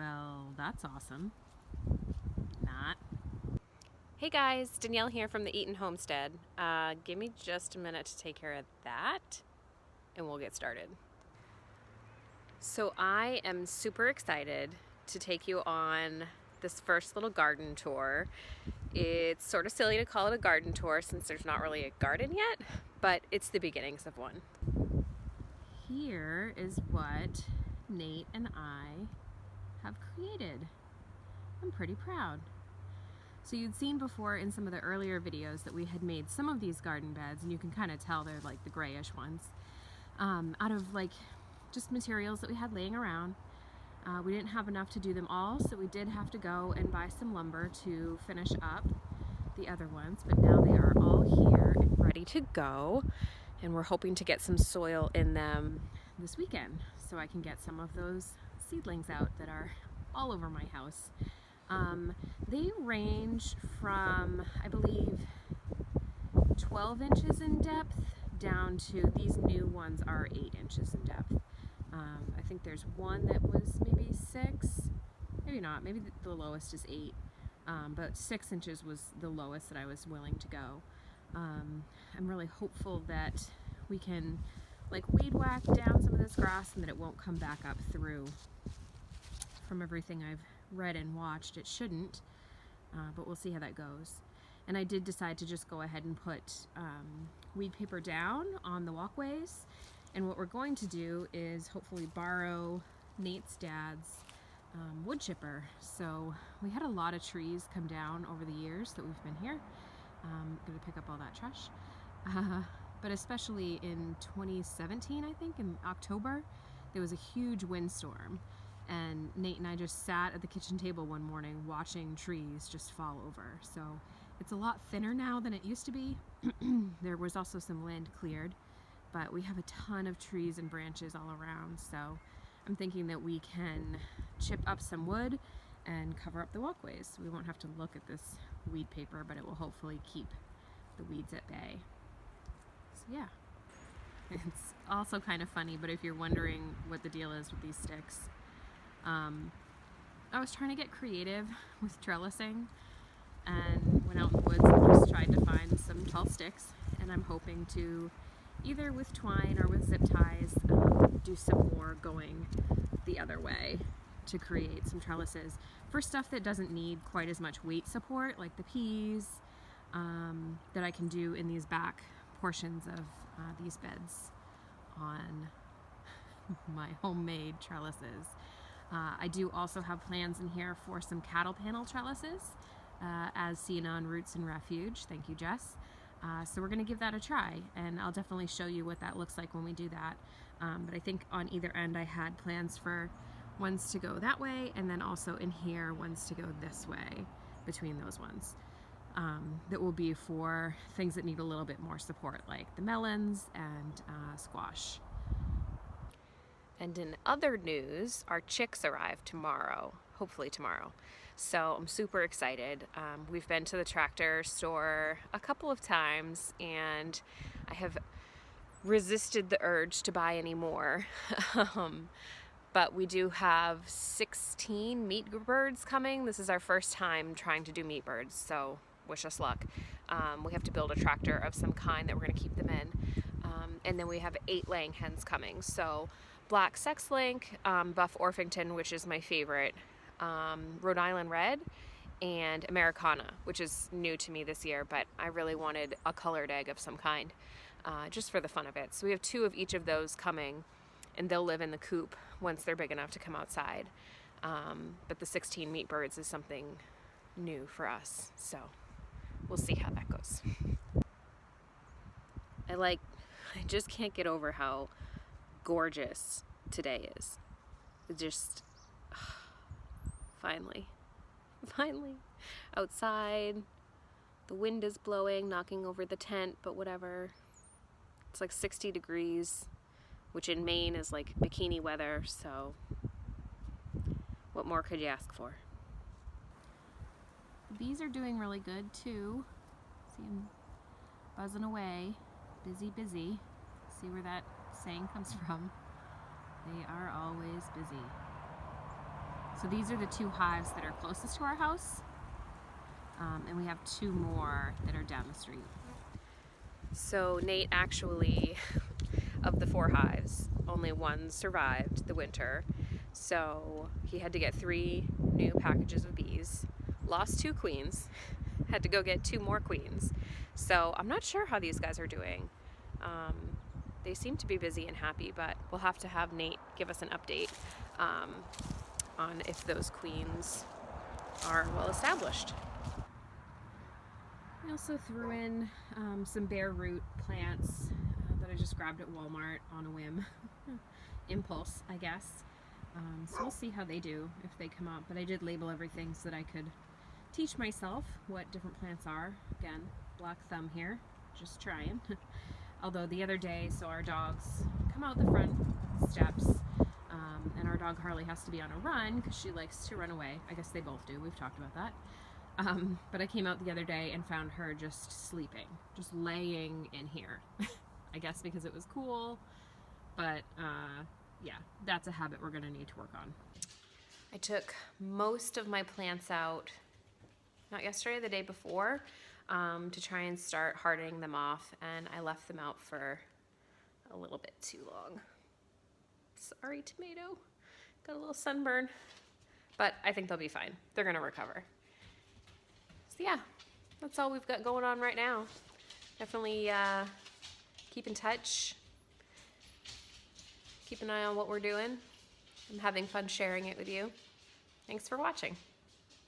Well, that's awesome. Not. Hey guys, Danielle here from the Eaton Homestead. Give me just a minute to take care of that and we'll get started. So I am super excited to take you on this first little garden tour. It's sort of silly to call it a garden tour since there's not really a garden yet, but it's the beginnings of one. Here is what Nate and I have created. I'm pretty proud. So you'd seen before in some of the earlier videos that we had made some of these garden beds, and you can kind of tell they're like the grayish ones, out of like just materials that we had laying around. We didn't have enough to do them all, so we did have to go and buy some lumber to finish up the other ones, but now they are all here and ready to go, and we're hoping to get some soil in them this weekend so I can get some of those seedlings out that are all over my house. They range from, I believe, 12 inches in depth down to, these new ones are 8 inches in depth. I think there's one that was maybe 6, maybe not, maybe the lowest is 8, but 6 inches was the lowest that I was willing to go. I'm really hopeful that we can like weed whack down some of this grass and that it won't come back up through. From everything I've read and watched, it shouldn't, but we'll see how that goes. And I did decide to just go ahead and put weed paper down on the walkways, and what we're going to do is hopefully borrow Nate's dad's wood chipper. So we had a lot of trees come down over the years that we've been here. I'm gonna pick up all that trash, but especially in 2017, I think in October, there was a huge windstorm. And Nate and I just sat at the kitchen table one morning watching trees just fall over. So it's a lot thinner now than it used to be. There was also some land cleared, but we have a ton of trees and branches all around. So I'm thinking that we can chip up some wood and cover up the walkways. We won't have to look at this weed paper, but it will hopefully keep the weeds at bay. So yeah. It's also kind of funny, but if you're wondering what the deal is with these sticks, I was trying to get creative with trellising and went out in the woods and just tried to find some tall sticks, and I'm hoping to either with twine or with zip ties do some more going the other way to create some trellises for stuff that doesn't need quite as much weight support, like the peas, that I can do in these back portions of these beds on my homemade trellises. I do also have plans in here for some cattle panel trellises, as seen on Roots and Refuge. Thank you, Jess. So we're going to give that a try, and I'll definitely show you what that looks like when we do that. But I think on either end I had plans for ones to go that way, and then also in here ones to go this way between those ones. That will be for things that need a little bit more support, like the melons and squash. And in other news, our chicks arrive tomorrow, hopefully tomorrow. So I'm super excited. We've been to the tractor store a couple of times and I have resisted the urge to buy any more. But we do have 16 meat birds coming. This is our first time trying to do meat birds, so wish us luck. We have to build a tractor of some kind that we're gonna keep them in. And then we have 8 laying hens coming. So Black Sex Link, Buff Orpington, which is my favorite, Rhode Island Red, and Americana, which is new to me this year, but I really wanted a colored egg of some kind, just for the fun of it. So we have 2 of each of those coming, and they'll live in the coop once they're big enough to come outside. But the 16 meat birds is something new for us, so we'll see how that goes. I just can't get over how gorgeous today is. It just finally outside, the wind is blowing, knocking over the tent, but whatever. It's like 60 degrees, which in Maine is like bikini weather, so what more could you ask for? The bees are doing really good too. See them buzzing away. Busy, busy. See where that saying comes from? They are always busy. So these are the 2 hives that are closest to our house, and we have 2 more that are down the street. So Nate actually, of the 4 hives, only 1 survived the winter. So he had to get 3 new packages of bees, lost 2 queens, had to go get 2 more queens. So I'm not sure how these guys are doing. They seem to be busy and happy, but we'll have to have Nate give us an update on if those queens are well established. I also threw in some bare root plants that I just grabbed at Walmart on a whim. Impulse, I guess. So we'll see how they do, if they come up. But I did label everything so that I could teach myself what different plants are. Again, black thumb here, just trying. Although the other day, so our dogs come out the front steps, and our dog Harley has to be on a run because she likes to run away. I guess they both do. We've talked about that. But I came out the other day and found her just sleeping, just laying in here. I guess because it was cool, but yeah, that's a habit we're gonna need to work on. I took most of my plants out, not yesterday, the day before, to try and start hardening them off, and I left them out for a little bit too long. Sorry, tomato. Got a little sunburn, but I think they'll be fine. They're gonna recover. So yeah, that's all we've got going on right now. Definitely keep in touch. Keep an eye on what we're doing. I'm having fun sharing it with you. Thanks for watching.